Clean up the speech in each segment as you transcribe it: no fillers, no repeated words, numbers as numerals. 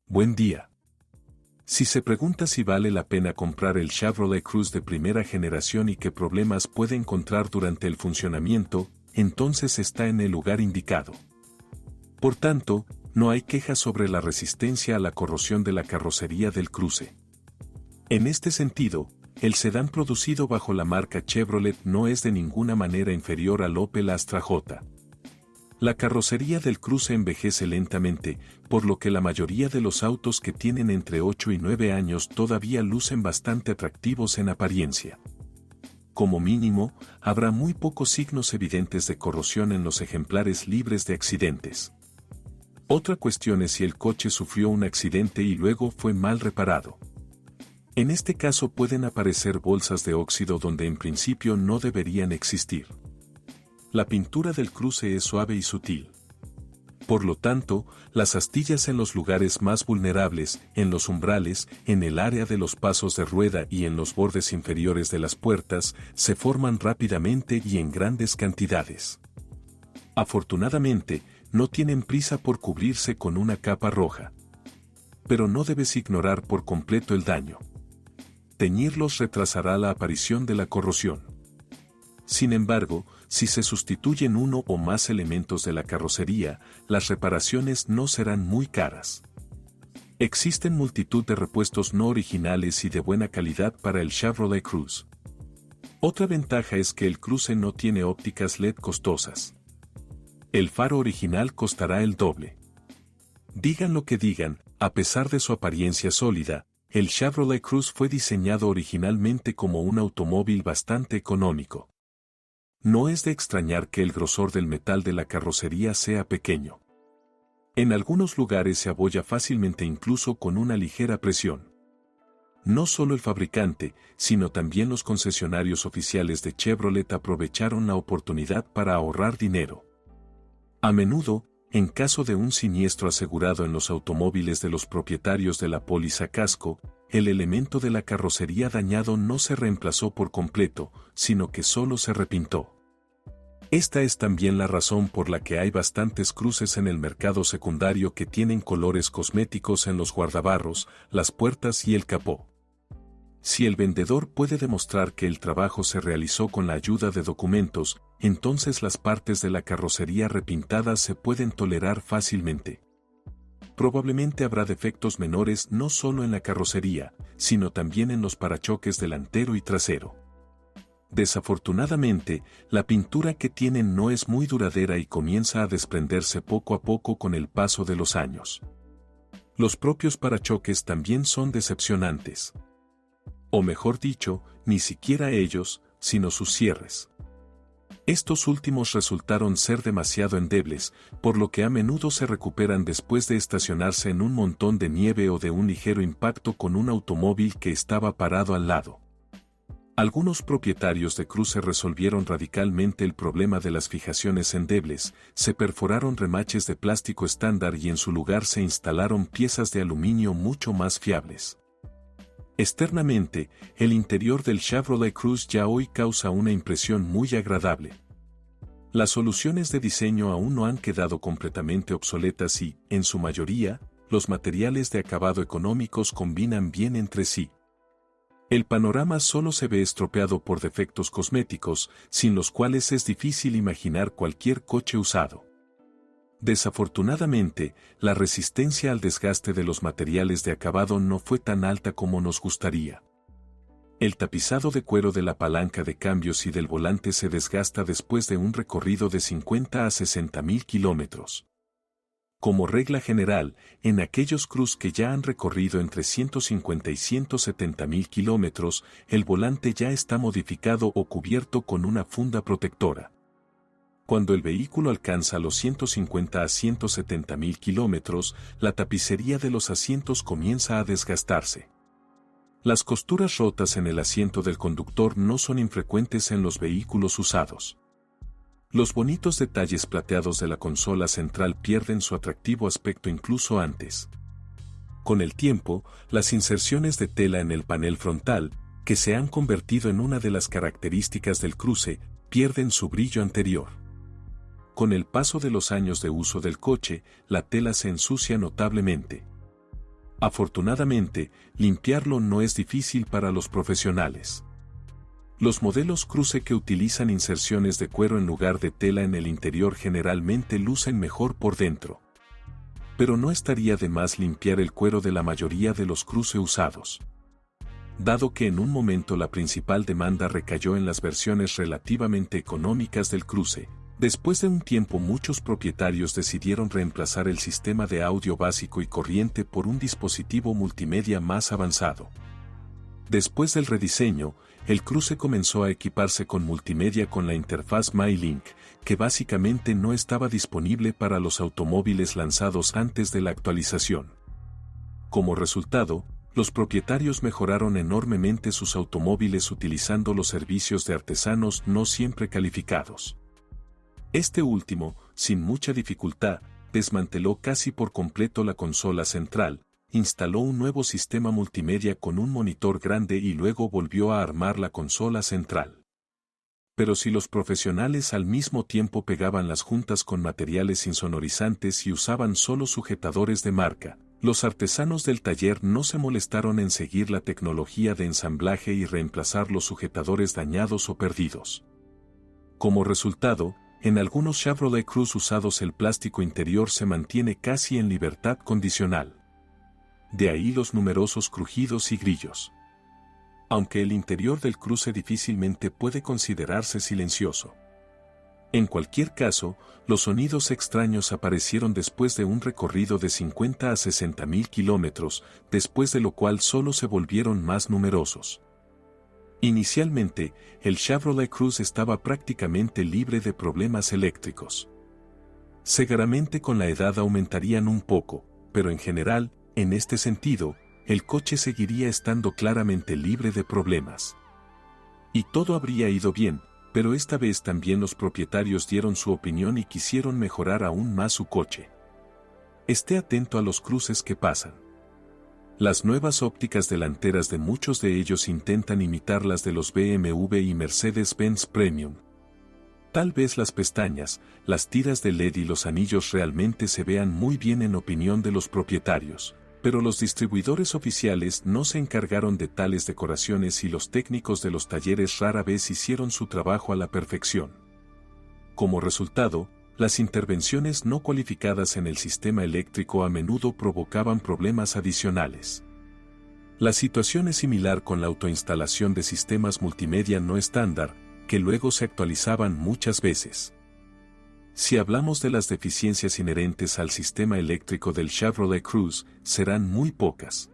Buen día. Si se pregunta si vale la pena comprar el Chevrolet Cruze de primera generación y qué problemas puede encontrar durante el funcionamiento, entonces está en el lugar indicado. Por tanto, no hay quejas sobre la resistencia a la corrosión de la carrocería del Cruze. En este sentido, el sedán producido bajo la marca Chevrolet no es de ninguna manera inferior al Opel Astra J. La carrocería del Cruze envejece lentamente, por lo que la mayoría de los autos que tienen entre 8 y 9 años todavía lucen bastante atractivos en apariencia. Como mínimo, habrá muy pocos signos evidentes de corrosión en los ejemplares libres de accidentes. Otra cuestión es si el coche sufrió un accidente y luego fue mal reparado. En este caso pueden aparecer bolsas de óxido donde en principio no deberían existir. La pintura del Cruze es suave y sutil. Por lo tanto, las astillas en los lugares más vulnerables, en los umbrales, en el área de los pasos de rueda y en los bordes inferiores de las puertas, se forman rápidamente y en grandes cantidades. Afortunadamente, no tienen prisa por cubrirse con una capa roja. Pero no debes ignorar por completo el daño. Teñirlos retrasará la aparición de la corrosión. Sin embargo, si se sustituyen uno o más elementos de la carrocería, las reparaciones no serán muy caras. Existen multitud de repuestos no originales y de buena calidad para el Chevrolet Cruze. Otra ventaja es que el Cruze no tiene ópticas LED costosas. El faro original costará el doble. Digan lo que digan, a pesar de su apariencia sólida, el Chevrolet Cruze fue diseñado originalmente como un automóvil bastante económico. No es de extrañar que el grosor del metal de la carrocería sea pequeño. En algunos lugares se abolla fácilmente incluso con una ligera presión. No solo el fabricante, sino también los concesionarios oficiales de Chevrolet aprovecharon la oportunidad para ahorrar dinero. A menudo, en caso de un siniestro asegurado en los automóviles de los propietarios de la póliza casco, el elemento de la carrocería dañado no se reemplazó por completo, sino que solo se repintó. Esta es también la razón por la que hay bastantes Cruzes en el mercado secundario que tienen colores cosméticos en los guardabarros, las puertas y el capó. Si el vendedor puede demostrar que el trabajo se realizó con la ayuda de documentos, entonces las partes de la carrocería repintadas se pueden tolerar fácilmente. Probablemente habrá defectos menores no solo en la carrocería, sino también en los parachoques delantero y trasero. Desafortunadamente, la pintura que tienen no es muy duradera y comienza a desprenderse poco a poco con el paso de los años. Los propios parachoques también son decepcionantes. O mejor dicho, ni siquiera ellos, sino sus cierres. Estos últimos resultaron ser demasiado endebles, por lo que a menudo se recuperan después de estacionarse en un montón de nieve o de un ligero impacto con un automóvil que estaba parado al lado. Algunos propietarios de Cruze resolvieron radicalmente el problema de las fijaciones endebles, se perforaron remaches de plástico estándar y en su lugar se instalaron piezas de aluminio mucho más fiables. Externamente, el interior del Chevrolet Cruze ya hoy causa una impresión muy agradable. Las soluciones de diseño aún no han quedado completamente obsoletas y, en su mayoría, los materiales de acabado económicos combinan bien entre sí. El panorama solo se ve estropeado por defectos cosméticos, sin los cuales es difícil imaginar cualquier coche usado. Desafortunadamente, la resistencia al desgaste de los materiales de acabado no fue tan alta como nos gustaría. El tapizado de cuero de la palanca de cambios y del volante se desgasta después de un recorrido de 50 a 60.000 kilómetros. Como regla general, en aquellos Cruze que ya han recorrido entre 150 y 170.000 kilómetros, el volante ya está modificado o cubierto con una funda protectora. Cuando el vehículo alcanza los 150 a 170.000 kilómetros, la tapicería de los asientos comienza a desgastarse. Las costuras rotas en el asiento del conductor no son infrecuentes en los vehículos usados. Los bonitos detalles plateados de la consola central pierden su atractivo aspecto incluso antes. Con el tiempo, las inserciones de tela en el panel frontal, que se han convertido en una de las características del Cruze, pierden su brillo anterior. Con el paso de los años de uso del coche, la tela se ensucia notablemente. Afortunadamente, limpiarlo no es difícil para los profesionales. Los modelos cruce que utilizan inserciones de cuero en lugar de tela en el interior generalmente lucen mejor por dentro. Pero no estaría de más limpiar el cuero de la mayoría de los cruce usados. Dado que en un momento la principal demanda recayó en las versiones relativamente económicas del cruce, después de un tiempo muchos propietarios decidieron reemplazar el sistema de audio básico y corriente por un dispositivo multimedia más avanzado. Después del rediseño, el cruce comenzó a equiparse con multimedia con la interfaz MyLink, que básicamente no estaba disponible para los automóviles lanzados antes de la actualización. Como resultado, los propietarios mejoraron enormemente sus automóviles utilizando los servicios de artesanos no siempre calificados. Este último, sin mucha dificultad, desmanteló casi por completo la consola central, instaló un nuevo sistema multimedia con un monitor grande y luego volvió a armar la consola central. Pero si los profesionales al mismo tiempo pegaban las juntas con materiales insonorizantes y usaban solo sujetadores de marca, los artesanos del taller no se molestaron en seguir la tecnología de ensamblaje y reemplazar los sujetadores dañados o perdidos. Como resultado, en algunos Chevrolet Cruze usados el plástico interior se mantiene casi en libertad condicional. De ahí los numerosos crujidos y grillos. Aunque el interior del cruce difícilmente puede considerarse silencioso. En cualquier caso, los sonidos extraños aparecieron después de un recorrido de 50 a 60.000 kilómetros, después de lo cual solo se volvieron más numerosos. Inicialmente, el Chevrolet Cruze estaba prácticamente libre de problemas eléctricos. Seguramente con la edad aumentarían un poco, pero en general, en este sentido, el coche seguiría estando claramente libre de problemas. Y todo habría ido bien, pero esta vez también los propietarios dieron su opinión y quisieron mejorar aún más su coche. Esté atento a los cruces que pasan. Las nuevas ópticas delanteras de muchos de ellos intentan imitar las de los BMW y Mercedes-Benz Premium. Tal vez las pestañas, las tiras de LED y los anillos realmente se vean muy bien en opinión de los propietarios, pero los distribuidores oficiales no se encargaron de tales decoraciones y los técnicos de los talleres rara vez hicieron su trabajo a la perfección. Como resultado, las intervenciones no cualificadas en el sistema eléctrico a menudo provocaban problemas adicionales. La situación es similar con la autoinstalación de sistemas multimedia no estándar, que luego se actualizaban muchas veces. Si hablamos de las deficiencias inherentes al sistema eléctrico del Chevrolet Cruze, serán muy pocas.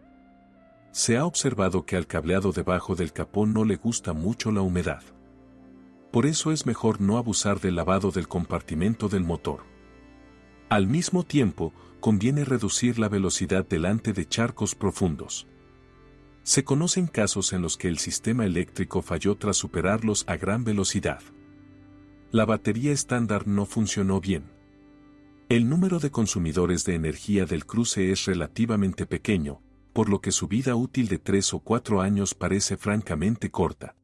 Se ha observado que al cableado debajo del capó no le gusta mucho la humedad. Por eso es mejor no abusar del lavado del compartimento del motor. Al mismo tiempo, conviene reducir la velocidad delante de charcos profundos. Se conocen casos en los que el sistema eléctrico falló tras superarlos a gran velocidad. La batería estándar no funcionó bien. El número de consumidores de energía del cruce es relativamente pequeño, por lo que su vida útil de 3 o 4 años parece francamente corta.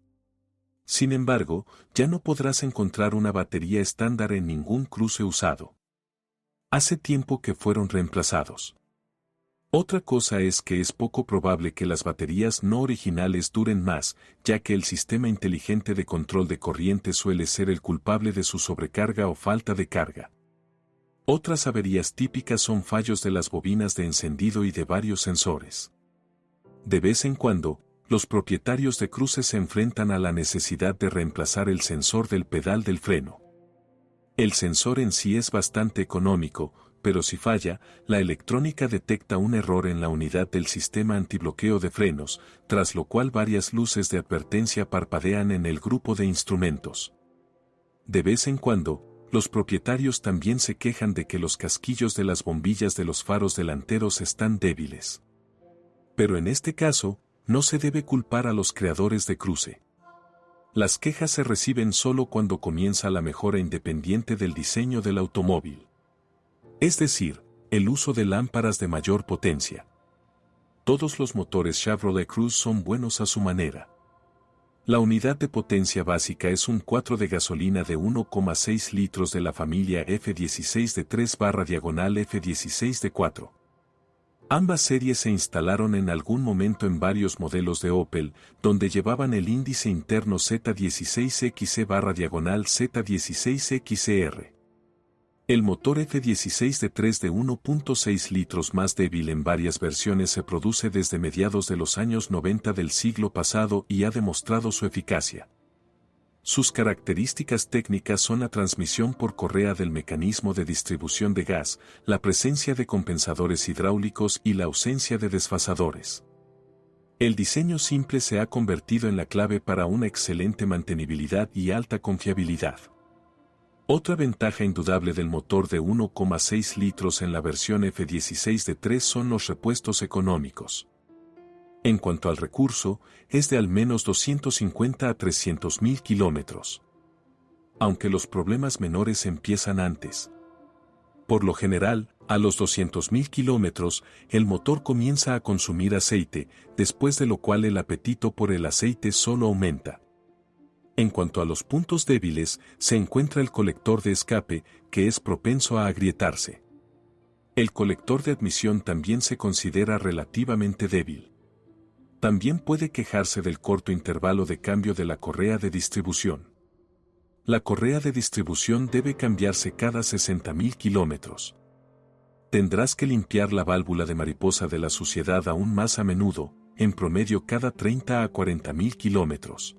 Sin embargo, ya no podrás encontrar una batería estándar en ningún cruce usado. Hace tiempo que fueron reemplazados. Otra cosa es que es poco probable que las baterías no originales duren más, ya que el sistema inteligente de control de corriente suele ser el culpable de su sobrecarga o falta de carga. Otras averías típicas son fallos de las bobinas de encendido y de varios sensores. De vez en cuando, los propietarios de cruces se enfrentan a la necesidad de reemplazar el sensor del pedal del freno. El sensor en sí es bastante económico, pero si falla, la electrónica detecta un error en la unidad del sistema antibloqueo de frenos, tras lo cual varias luces de advertencia parpadean en el grupo de instrumentos. De vez en cuando, los propietarios también se quejan de que los casquillos de las bombillas de los faros delanteros están débiles. Pero en este caso, no se debe culpar a los creadores de cruce. Las quejas se reciben solo cuando comienza la mejora independiente del diseño del automóvil. Es decir, el uso de lámparas de mayor potencia. Todos los motores Chevrolet Cruze son buenos a su manera. La unidad de potencia básica es un 4 de gasolina de 1,6 litros de la familia F16 de 3/F16 de 4. Ambas series se instalaron en algún momento en varios modelos de Opel, donde llevaban el índice interno Z16XC/Z16XR. El motor F16 de 3 de 1.6 litros más débil en varias versiones se produce desde mediados de los años 90 del siglo pasado y ha demostrado su eficacia. Sus características técnicas son la transmisión por correa del mecanismo de distribución de gas, la presencia de compensadores hidráulicos y la ausencia de desfasadores. El diseño simple se ha convertido en la clave para una excelente mantenibilidad y alta confiabilidad. Otra ventaja indudable del motor de 1,6 litros en la versión F16 de 3 son los repuestos económicos. En cuanto al recurso, es de al menos 250 a 300.000 kilómetros. Aunque los problemas menores empiezan antes. Por lo general, a los 200.000 kilómetros, el motor comienza a consumir aceite, después de lo cual el apetito por el aceite solo aumenta. En cuanto a los puntos débiles, se encuentra el colector de escape, que es propenso a agrietarse. El colector de admisión también se considera relativamente débil. También puede quejarse del corto intervalo de cambio de la correa de distribución. La correa de distribución debe cambiarse cada 60.000 kilómetros. Tendrás que limpiar la válvula de mariposa de la suciedad aún más a menudo, en promedio cada 30 a 40.000 kilómetros.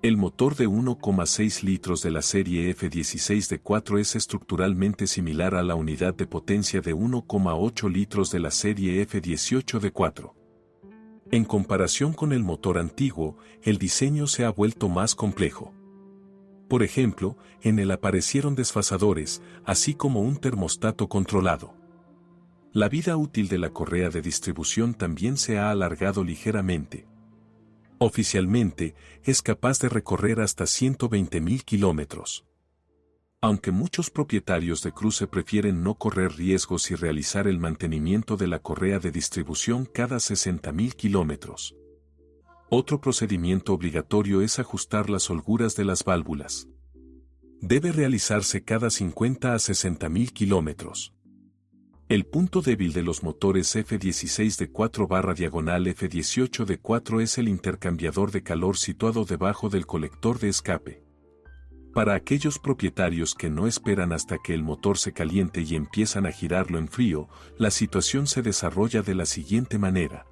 El motor de 1,6 litros de la serie F16 de 4 es estructuralmente similar a la unidad de potencia de 1,8 litros de la serie F18 de 4. En comparación con el motor antiguo, el diseño se ha vuelto más complejo. Por ejemplo, en él aparecieron desfasadores, así como un termostato controlado. La vida útil de la correa de distribución también se ha alargado ligeramente. Oficialmente, es capaz de recorrer hasta 120.000 kilómetros. Aunque muchos propietarios de cruce prefieren no correr riesgos y realizar el mantenimiento de la correa de distribución cada 60.000 kilómetros. Otro procedimiento obligatorio es ajustar las holguras de las válvulas. Debe realizarse cada 50 a 60.000 kilómetros. El punto débil de los motores F16 de 4/F18 de 4 es el intercambiador de calor situado debajo del colector de escape. Para aquellos propietarios que no esperan hasta que el motor se caliente y empiezan a girarlo en frío, la situación se desarrolla de la siguiente manera.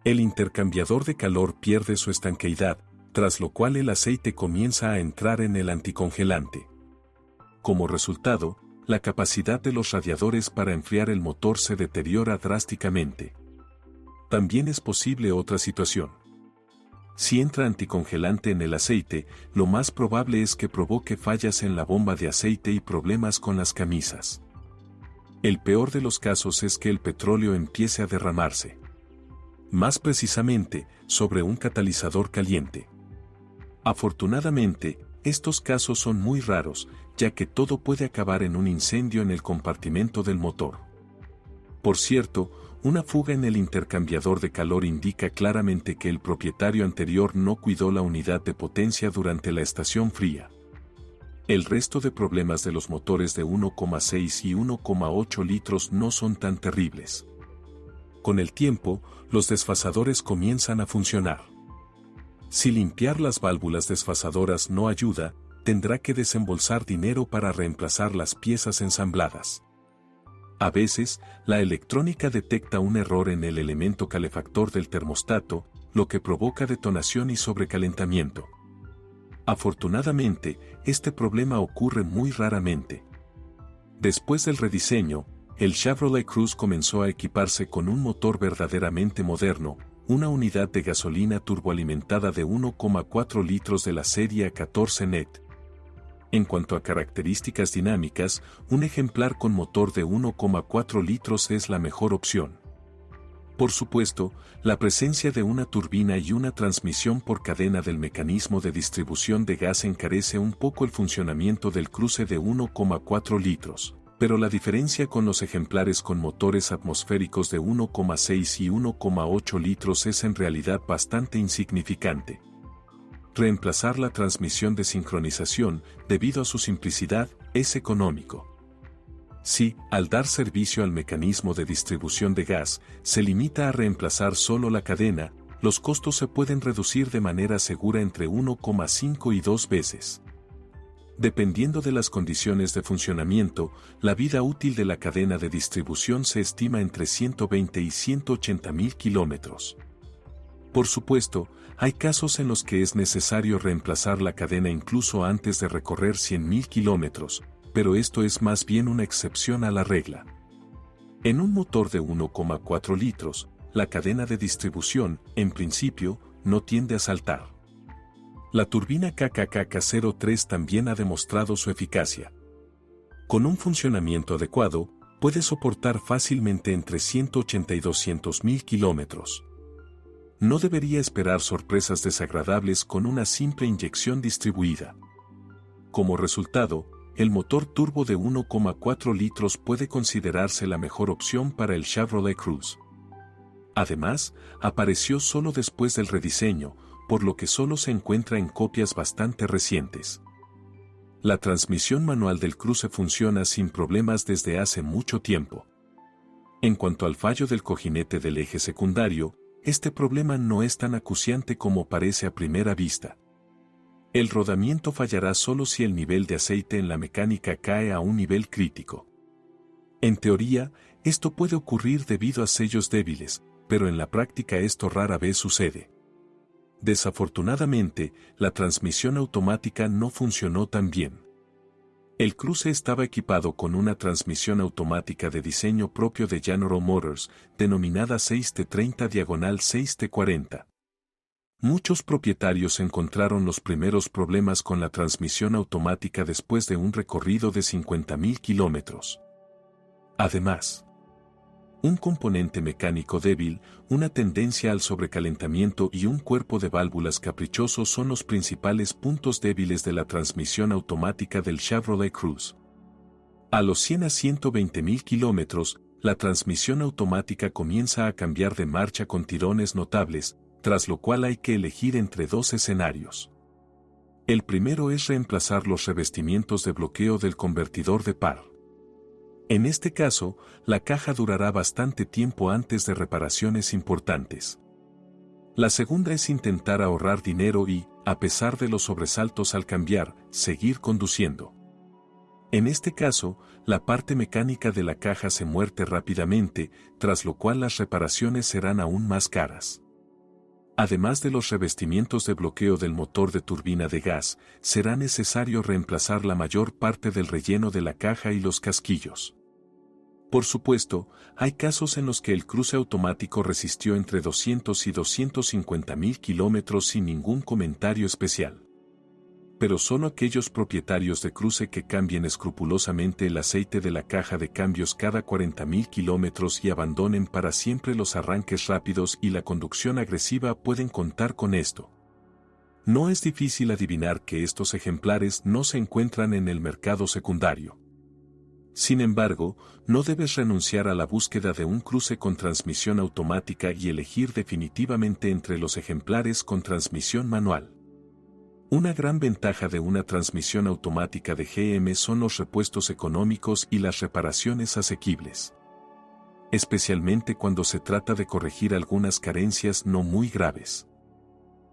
El intercambiador de calor pierde su estanqueidad, tras lo cual el aceite comienza a entrar en el anticongelante. Como resultado, la capacidad de los radiadores para enfriar el motor se deteriora drásticamente. También es posible otra situación. Si entra anticongelante en el aceite, lo más probable es que provoque fallas en la bomba de aceite y problemas con las camisas. El peor de los casos es que el petróleo empiece a derramarse. Más precisamente, sobre un catalizador caliente. Afortunadamente, estos casos son muy raros, ya que todo puede acabar en un incendio en el compartimento del motor. Por cierto, una fuga en el intercambiador de calor indica claramente que el propietario anterior no cuidó la unidad de potencia durante la estación fría. El resto de problemas de los motores de 1,6 y 1,8 litros no son tan terribles. Con el tiempo, los desfasadores comienzan a funcionar. Si limpiar las válvulas desfasadoras no ayuda, tendrá que desembolsar dinero para reemplazar las piezas ensambladas. A veces, la electrónica detecta un error en el elemento calefactor del termostato, lo que provoca detonación y sobrecalentamiento. Afortunadamente, este problema ocurre muy raramente. Después del rediseño, el Chevrolet Cruze comenzó a equiparse con un motor verdaderamente moderno, una unidad de gasolina turboalimentada de 1,4 litros de la serie 14 NET. En cuanto a características dinámicas, un ejemplar con motor de 1,4 litros es la mejor opción. Por supuesto, la presencia de una turbina y una transmisión por cadena del mecanismo de distribución de gas encarece un poco el funcionamiento del Cruze de 1,4 litros. Pero la diferencia con los ejemplares con motores atmosféricos de 1,6 y 1,8 litros es en realidad bastante insignificante. Reemplazar la transmisión de sincronización, debido a su simplicidad, es económico. Si, al dar servicio al mecanismo de distribución de gas, se limita a reemplazar solo la cadena, los costos se pueden reducir de manera segura entre 1,5 y 2 veces. Dependiendo de las condiciones de funcionamiento, la vida útil de la cadena de distribución se estima entre 120 y 180 mil kilómetros. Por supuesto, hay casos en los que es necesario reemplazar la cadena incluso antes de recorrer 100.000 kilómetros, pero esto es más bien una excepción a la regla. En un motor de 1,4 litros, la cadena de distribución, en principio, no tiende a saltar. La turbina KKK-03 también ha demostrado su eficacia. Con un funcionamiento adecuado, puede soportar fácilmente entre 180 y 200.000 kilómetros. No debería esperar sorpresas desagradables con una simple inyección distribuida. Como resultado, el motor turbo de 1,4 litros puede considerarse la mejor opción para el Chevrolet Cruze. Además, apareció solo después del rediseño, por lo que solo se encuentra en copias bastante recientes. La transmisión manual del Cruze funciona sin problemas desde hace mucho tiempo. En cuanto al fallo del cojinete del eje secundario, este problema no es tan acuciante como parece a primera vista. El rodamiento fallará solo si el nivel de aceite en la mecánica cae a un nivel crítico. En teoría, esto puede ocurrir debido a sellos débiles, pero en la práctica esto rara vez sucede. Desafortunadamente, la transmisión automática no funcionó tan bien. El Cruze estaba equipado con una transmisión automática de diseño propio de General Motors, denominada 6T30/6T40. Muchos propietarios encontraron los primeros problemas con la transmisión automática después de un recorrido de 50.000 kilómetros. Además, un componente mecánico débil, una tendencia al sobrecalentamiento y un cuerpo de válvulas caprichoso son los principales puntos débiles de la transmisión automática del Chevrolet Cruze. A los 100 a 120.000 kilómetros, la transmisión automática comienza a cambiar de marcha con tirones notables, tras lo cual hay que elegir entre dos escenarios. El primero es reemplazar los revestimientos de bloqueo del convertidor de par. En este caso, la caja durará bastante tiempo antes de reparaciones importantes. La segunda es intentar ahorrar dinero y, a pesar de los sobresaltos al cambiar, seguir conduciendo. En este caso, la parte mecánica de la caja se muerte rápidamente, tras lo cual las reparaciones serán aún más caras. Además de los revestimientos de bloqueo del motor de turbina de gas, será necesario reemplazar la mayor parte del relleno de la caja y los casquillos. Por supuesto, hay casos en los que el Cruze automático resistió entre 200 y 250.000 kilómetros sin ningún comentario especial. Pero solo aquellos propietarios de Cruze que cambien escrupulosamente el aceite de la caja de cambios cada 40.000 kilómetros y abandonen para siempre los arranques rápidos y la conducción agresiva pueden contar con esto. No es difícil adivinar que estos ejemplares no se encuentran en el mercado secundario. Sin embargo, no debes renunciar a la búsqueda de un Cruze con transmisión automática y elegir definitivamente entre los ejemplares con transmisión manual. Una gran ventaja de una transmisión automática de GM son los repuestos económicos y las reparaciones asequibles. Especialmente cuando se trata de corregir algunas carencias no muy graves.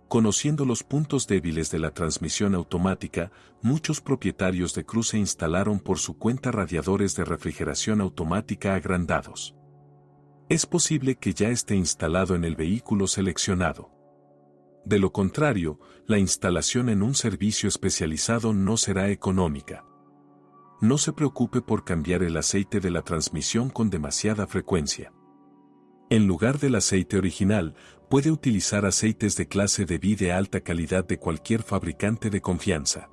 Conociendo los puntos débiles de la transmisión automática, muchos propietarios de Cruze instalaron por su cuenta radiadores de refrigeración automática agrandados. Es posible que ya esté instalado en el vehículo seleccionado. De lo contrario, la instalación en un servicio especializado no será económica. No se preocupe por cambiar el aceite de la transmisión con demasiada frecuencia. En lugar del aceite original, puede utilizar aceites de clase DeVy de alta calidad de cualquier fabricante de confianza.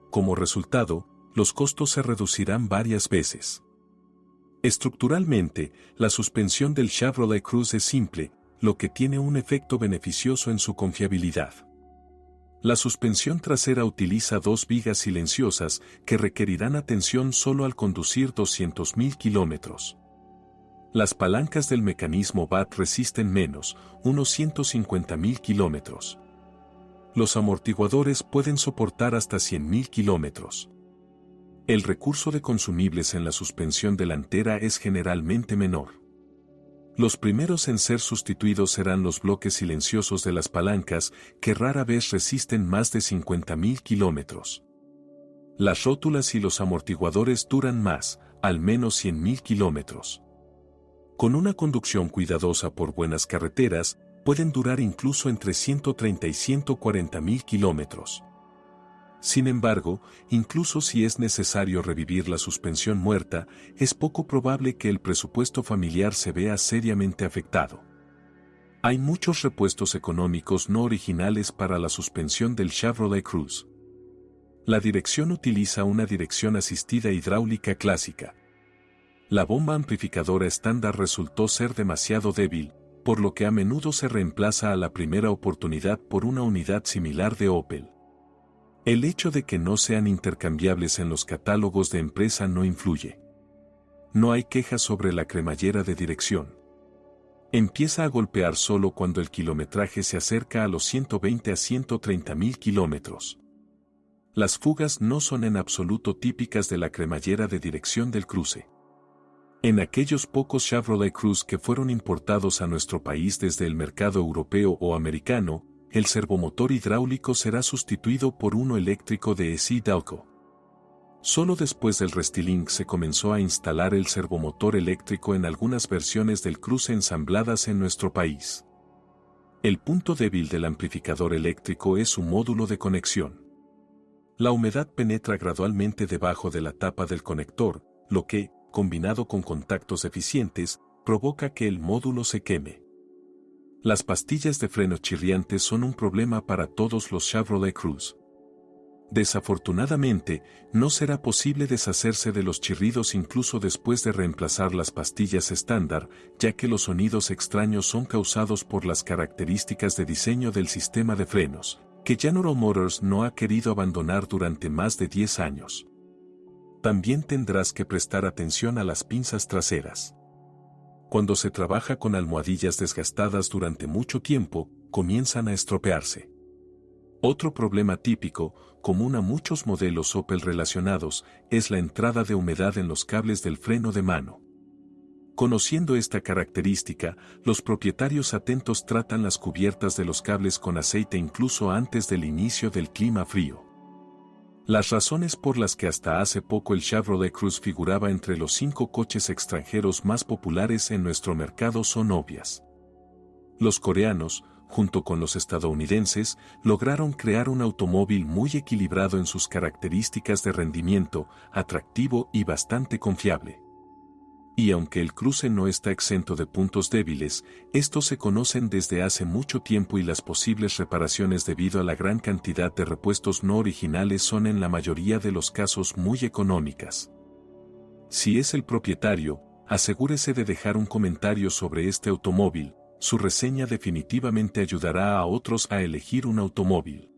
Como resultado, los costos se reducirán varias veces. Estructuralmente, la suspensión del Chevrolet Cruze es simple, lo que tiene un efecto beneficioso en su confiabilidad. La suspensión trasera utiliza dos vigas silenciosas que requerirán atención solo al conducir 200.000 kilómetros. Las palancas del mecanismo BAT resisten menos, unos 150.000 kilómetros. Los amortiguadores pueden soportar hasta 100.000 kilómetros. El recurso de consumibles en la suspensión delantera es generalmente menor. Los primeros en ser sustituidos serán los bloques silenciosos de las palancas, que rara vez resisten más de 50.000 kilómetros. Las rótulas y los amortiguadores duran más, al menos 100.000 kilómetros. Con una conducción cuidadosa por buenas carreteras, pueden durar incluso entre 130 y 140.000 kilómetros. Sin embargo, incluso si es necesario revivir la suspensión muerta, es poco probable que el presupuesto familiar se vea seriamente afectado. Hay muchos repuestos económicos no originales para la suspensión del Chevrolet Cruze. La dirección utiliza una dirección asistida hidráulica clásica. La bomba amplificadora estándar resultó ser demasiado débil, por lo que a menudo se reemplaza a la primera oportunidad por una unidad similar de Opel. El hecho de que no sean intercambiables en los catálogos de empresa no influye. No hay quejas sobre la cremallera de dirección. Empieza a golpear solo cuando el kilometraje se acerca a los 120 a 130.000 kilómetros. Las fugas no son en absoluto típicas de la cremallera de dirección del Cruze. En aquellos pocos Chevrolet Cruze que fueron importados a nuestro país desde el mercado europeo o americano, el servomotor hidráulico será sustituido por uno eléctrico de EC-Delco. Solo después del restyling se comenzó a instalar el servomotor eléctrico en algunas versiones del Cruze ensambladas en nuestro país. El punto débil del amplificador eléctrico es su módulo de conexión. La humedad penetra gradualmente debajo de la tapa del conector, lo que, combinado con contactos eficientes, provoca que el módulo se queme. Las pastillas de freno chirriantes son un problema para todos los Chevrolet Cruze. Desafortunadamente, no será posible deshacerse de los chirridos incluso después de reemplazar las pastillas estándar, ya que los sonidos extraños son causados por las características de diseño del sistema de frenos, que General Motors no ha querido abandonar durante más de 10 años. También tendrás que prestar atención a las pinzas traseras. Cuando se trabaja con almohadillas desgastadas durante mucho tiempo, comienzan a estropearse. Otro problema típico, común a muchos modelos Opel relacionados, es la entrada de humedad en los cables del freno de mano. Conociendo esta característica, los propietarios atentos tratan las cubiertas de los cables con aceite incluso antes del inicio del clima frío. Las razones por las que hasta hace poco el Chevrolet Cruze figuraba entre los 5 coches extranjeros más populares en nuestro mercado son obvias. Los coreanos, junto con los estadounidenses, lograron crear un automóvil muy equilibrado en sus características de rendimiento, atractivo y bastante confiable. Y aunque el Cruze no está exento de puntos débiles, estos se conocen desde hace mucho tiempo y las posibles reparaciones debido a la gran cantidad de repuestos no originales son en la mayoría de los casos muy económicas. Si es el propietario, asegúrese de dejar un comentario sobre este automóvil, su reseña definitivamente ayudará a otros a elegir un automóvil.